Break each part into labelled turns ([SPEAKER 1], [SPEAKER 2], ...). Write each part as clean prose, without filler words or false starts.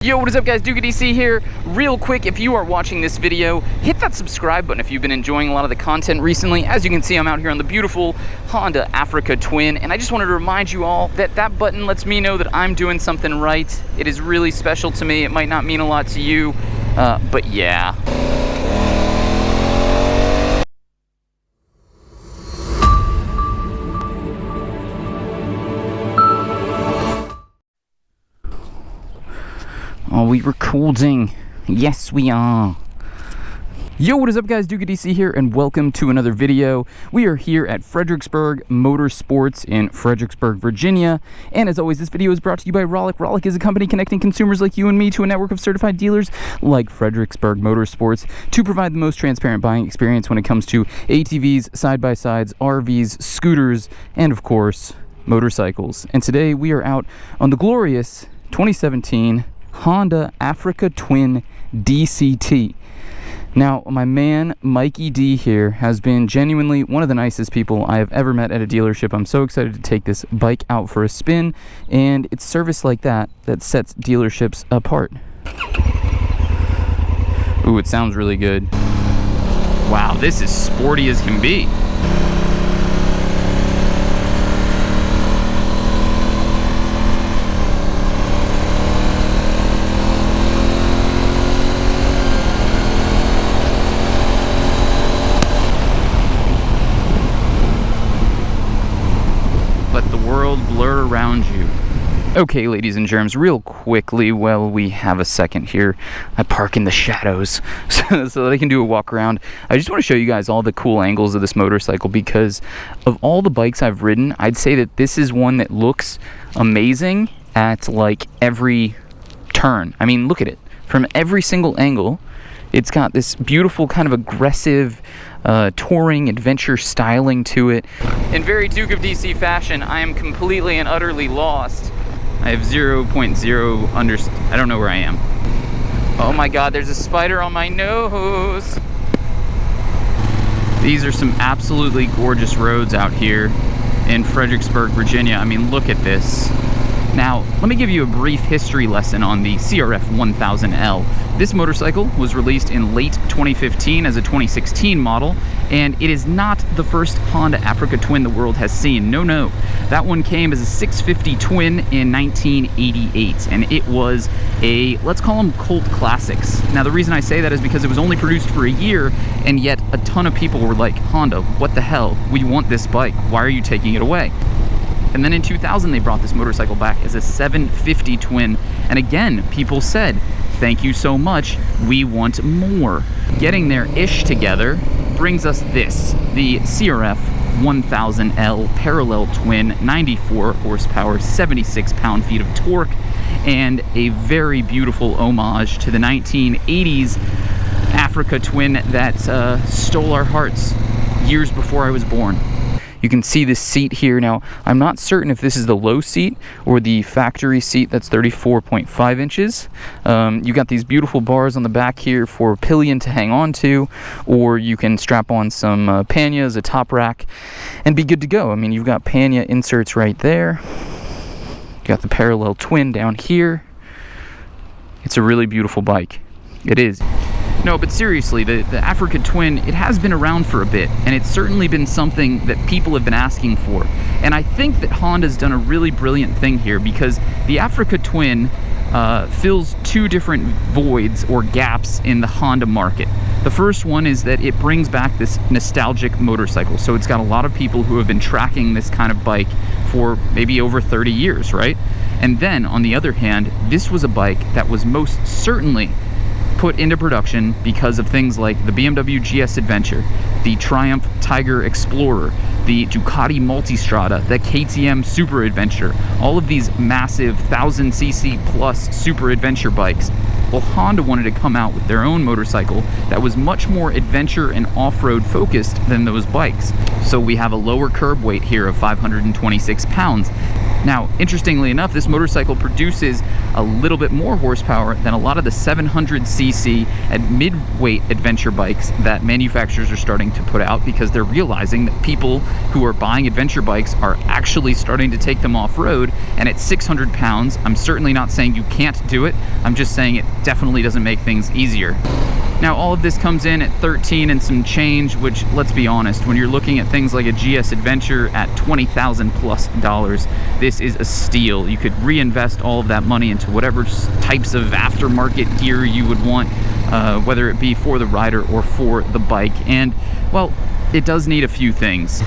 [SPEAKER 1] Yo, what is up guys, Ducati DC here. Real quick, if you are watching this video, hit that subscribe button if you've been enjoying a lot of the content recently. As you can see, I'm out here on the beautiful Honda Africa Twin, and I just wanted to remind you all that that button lets me know that I'm doing something right. It is really special to me. It might not mean a lot to you, but yeah. Are we recording? Yes, we are. Yo, what is up guys, Ducati DC here, and welcome to another video. We are here at Fredericksburg Motorsports in Fredericksburg, Virginia. And as always, this video is brought to you by Rollick. Rollick is a company connecting consumers like you and me to a network of certified dealers like Fredericksburg Motorsports to provide the most transparent buying experience when it comes to ATVs, side-by-sides, RVs, scooters, and of course, motorcycles. And today we are out on the glorious 2017 Honda Africa Twin DCT. Now, my man Mikey D here has been genuinely one of the nicest people I have ever met at a dealership. I'm so excited to take this bike out for a spin, and it's service like that that sets dealerships apart. Ooh, it sounds really good. Wow, this is sporty as can be. Blur around you. Okay, ladies and germs, real quickly, while we have a second here, I park in the shadows so that I can do a walk around. I just want to show you guys all the cool angles of this motorcycle, because of all the bikes I've ridden, I'd say that this is one that looks amazing at like every turn. I mean, look at it. From every single angle, it's got this beautiful kind of aggressive touring adventure styling to it. In very Duke of DC fashion, I am completely and utterly lost. I have 0.0 I don't know where I am. Oh my god, there's a spider on my nose. These are some absolutely gorgeous roads out here in Fredericksburg, Virginia. I mean, look at this. Now, let me give you a brief history lesson on the CRF 1000L. This motorcycle was released in late 2015 as a 2016 model, and it is not the first Honda Africa Twin the world has seen. No, no. That one came as a 650 Twin in 1988, and it was a, let's call them cult classics. Now, the reason I say that is because it was only produced for a year, and yet a ton of people were like, Honda, what the hell? We want this bike. Why are you taking it away? And then in 2000, they brought this motorcycle back as a 750 Twin. And again, people said, thank you so much, we want more. Getting their ish together brings us this, the CRF 1000L Parallel Twin, 94 horsepower, 76 pound-feet of torque, and a very beautiful homage to the 1980s Africa Twin that stole our hearts years before I was born. You can see this seat here. Now, I'm not certain if this is the low seat or the factory seat that's 34.5 inches. You got these beautiful bars on the back here for pillion to hang on to, or you can strap on some pannier as a top rack and be good to go. I mean, you've got pannier inserts right there. You got the Parallel Twin down here. It's a really beautiful bike. It is. No, but seriously, the Africa Twin, it has been around for a bit, and it's certainly been something that people have been asking for. And I think that Honda's done a really brilliant thing here, because the Africa Twin fills two different voids or gaps in the Honda market. The first one is that it brings back this nostalgic motorcycle. So it's got a lot of people who have been tracking this kind of bike for maybe over 30 years, right? And then, on the other hand, this was a bike that was most certainly put into production because of things like the BMW GS Adventure, the Triumph Tiger Explorer, the Ducati Multistrada, the KTM Super Adventure, all of these massive 1000cc plus super adventure bikes. Well, Honda wanted to come out with their own motorcycle that was much more adventure and off-road focused than those bikes. So we have a lower curb weight here of 526 pounds. Now, interestingly enough, this motorcycle produces a little bit more horsepower than a lot of the 700cc and mid-weight adventure bikes that manufacturers are starting to put out, because they're realizing that people who are buying adventure bikes are actually starting to take them off-road. And at 600 pounds, I'm certainly not saying you can't do it. I'm just saying it definitely doesn't make things easier. Now, all of this comes in at 13 and some change, which, let's be honest, when you're looking at things like a GS Adventure at $20,000 plus, this is a steal. You could reinvest all of that money into whatever types of aftermarket gear you would want, whether it be for the rider or for the bike. And, well, it does need a few things.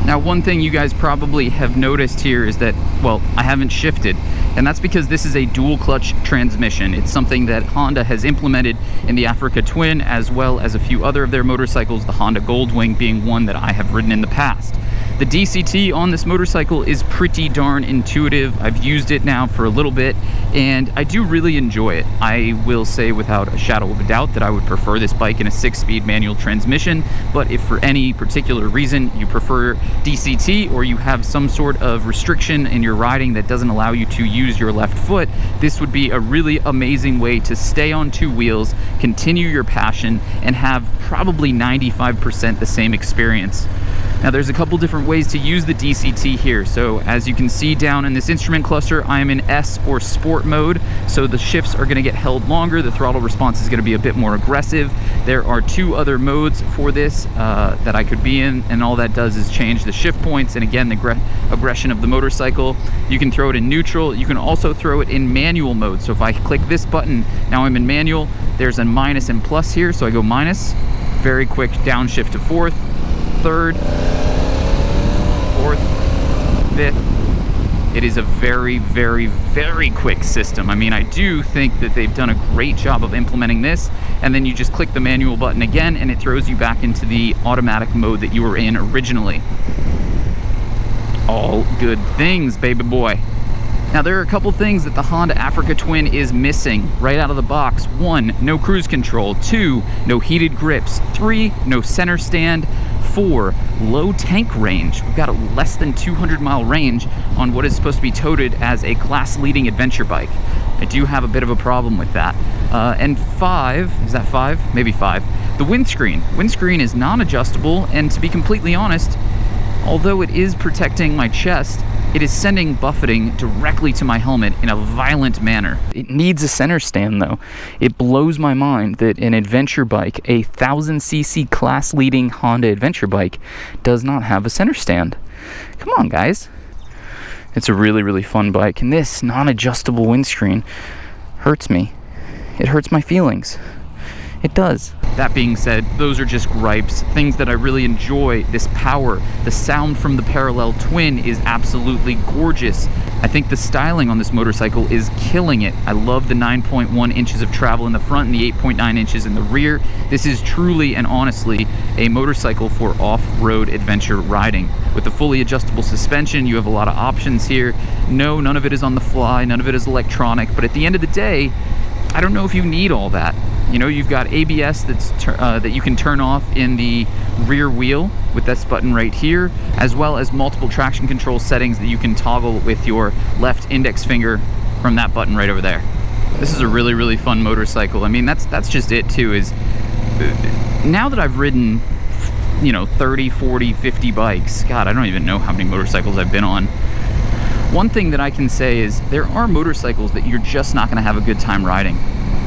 [SPEAKER 1] Now, one thing you guys probably have noticed here is that, well, I haven't shifted, and that's because this is a dual clutch transmission. It's something that Honda has implemented in the Africa Twin, as well as a few other of their motorcycles, the Honda Goldwing being one that I have ridden in the past. The DCT on this motorcycle is pretty darn intuitive. I've used it now for a little bit, and I do really enjoy it. I will say without a shadow of a doubt that I would prefer this bike in a 6-speed manual transmission, but if for any particular reason you prefer DCT, or you have some sort of restriction in your riding that doesn't allow you to use your left foot, this would be a really amazing way to stay on two wheels, continue your passion, and have probably 95% the same experience. Now, there's a couple different ways to use the DCT here. So as you can see down in this instrument cluster, I am in S or Sport mode, so the shifts are going to get held longer. The throttle response is going to be a bit more aggressive. There are 2 other modes for this that I could be in, and all that does is change the shift points and, again, the aggression of the motorcycle. You can throw it in neutral. You can also throw it in manual mode. So if I click this button, now I'm in manual. There's a minus and plus here, so I go minus. Very quick downshift to 4th, 3rd, 4th, 5th. It is a very, very, very quick system. I mean, I do think that they've done a great job of implementing this, and then you just click the manual button again and it throws you back into the automatic mode that you were in originally. All good things, baby boy. Now, there are a couple things that the Honda Africa Twin is missing right out of the box. 1, no cruise control. 2, no heated grips. 3, no center stand. 4, low tank range. We've got a less than 200-mile range on what is supposed to be touted as a class-leading adventure bike. I do have a bit of a problem with that. And 5, is that 5? Maybe 5. The windscreen. Windscreen is non-adjustable, and to be completely honest, although it is protecting my chest, it is sending buffeting directly to my helmet in a violent manner. It needs a center stand, though. It blows my mind that an adventure bike, a 1000cc class-leading Honda adventure bike, does not have a center stand. Come on, guys. It's a really, really fun bike, and this non-adjustable windscreen hurts me. It hurts my feelings. It does. That being said, those are just gripes, things that I really enjoy. This power, the sound from the parallel twin is absolutely gorgeous. I think the styling on this motorcycle is killing it. I love the 9.1 inches of travel in the front and the 8.9 inches in the rear. This is truly and honestly a motorcycle for off-road adventure riding. With the fully adjustable suspension, you have a lot of options here. No, none of it is on the fly, none of it is electronic, but at the end of the day, I don't know if you need all that. You know, you've got ABS that you can turn off in the rear wheel with this button right here, as well as multiple traction control settings that you can toggle with your left index finger from that button right over there. This is a really, really fun motorcycle. I mean, that's just it too, is now that I've ridden, you know, 30, 40, 50 bikes, God, I don't even know how many motorcycles I've been on. One thing that I can say is there are motorcycles that you're just not going to have a good time riding.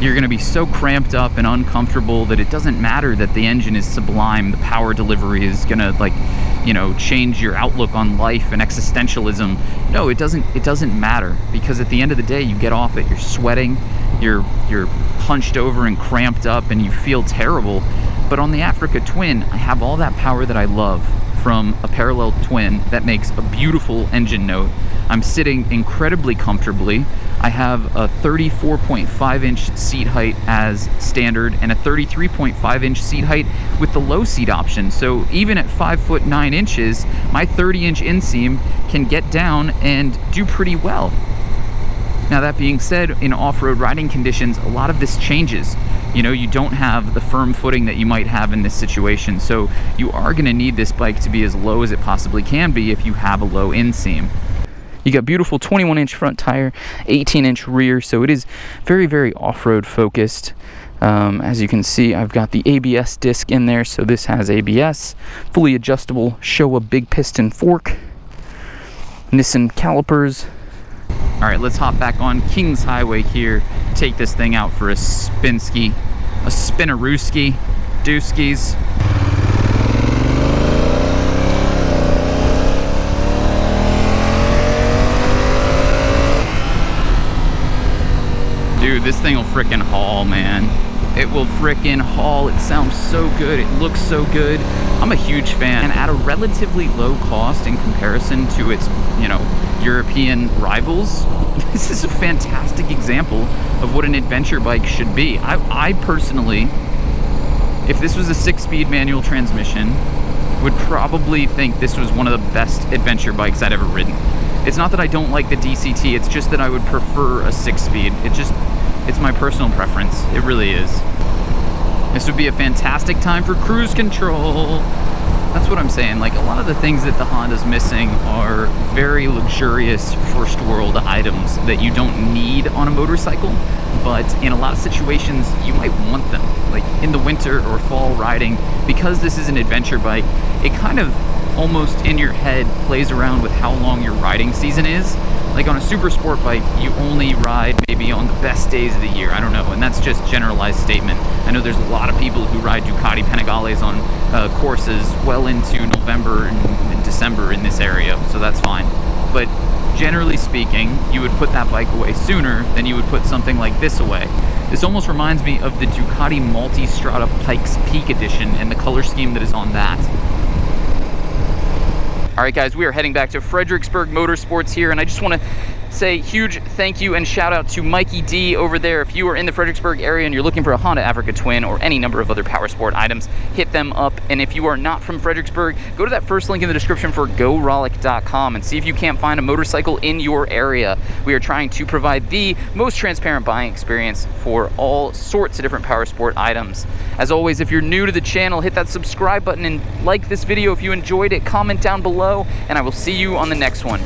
[SPEAKER 1] You're going to be so cramped up and uncomfortable that it doesn't matter that the engine is sublime, the power delivery is going to, like, you know, change your outlook on life and existentialism. No, it doesn't matter, because at the end of the day, you get off it, you're sweating, you're hunched over and cramped up, and you feel terrible. But on the Africa Twin, I have all that power that I love from a parallel twin that makes a beautiful engine note. I'm sitting incredibly comfortably. I have a 34.5-inch seat height as standard and a 33.5-inch seat height with the low seat option. So even at 5 foot 9 inches, my 30-inch inseam can get down and do pretty well. Now, that being said, in off-road riding conditions, a lot of this changes. You know, you don't have the firm footing that you might have in this situation, so you are going to need this bike to be as low as it possibly can be if you have a low inseam. You got beautiful 21-inch front tire, 18-inch rear, so it is very, very off-road focused. As you can see, I've got the ABS disc in there, so this has ABS, fully adjustable Showa big piston fork, Nissan calipers. All right, let's hop back on Kings Highway here, take this thing out for a spinski, a spinarooski, dooskies. Dude, this thing will frickin' haul, man. It will frickin' haul. It sounds so good. It looks so good. I'm a huge fan. And at a relatively low cost in comparison to its, you know, European rivals, this is a fantastic example of what an adventure bike should be. I personally, if this was a 6-speed manual transmission, would probably think this was one of the best adventure bikes I'd ever ridden. It's not that I don't like the DCT, it's just that I would prefer a 6-speed. It's my personal preference. It really is. This would be a fantastic time for cruise control. That's what I'm saying. Like, a lot of the things that the Honda's missing are very luxurious first world items that you don't need on a motorcycle, but in a lot of situations you might want them. Like in the winter or fall riding, because this is an adventure bike, it kind of almost in your head plays around with how long your riding season is. Like on a super sport bike, you only ride maybe on the best days of the year. I don't know, and that's just generalized statement. I know there's a lot of people who ride Ducati Panigales on courses well into November and December in this area, so that's fine. But generally speaking, you would put that bike away sooner than you would put something like this away. This almost reminds me of the Ducati Multistrada Pikes Peak Edition and the color scheme that is on that. All right, guys, we are heading back to Fredericksburg Motorsports here, and I just want to say huge thank you and shout out to Mikey D over there. If you are in the Fredericksburg area and you're looking for a Honda Africa Twin or any number of other power sport items, hit them up. And if you are not from Fredericksburg, go to that first link in the description for GoRollick.com and see if you can't find a motorcycle in your area. We are trying to provide the most transparent buying experience for all sorts of different power sport items. As always, if you're new to the channel, hit that subscribe button and like this video if you enjoyed it, comment down below, and I will see you on the next one.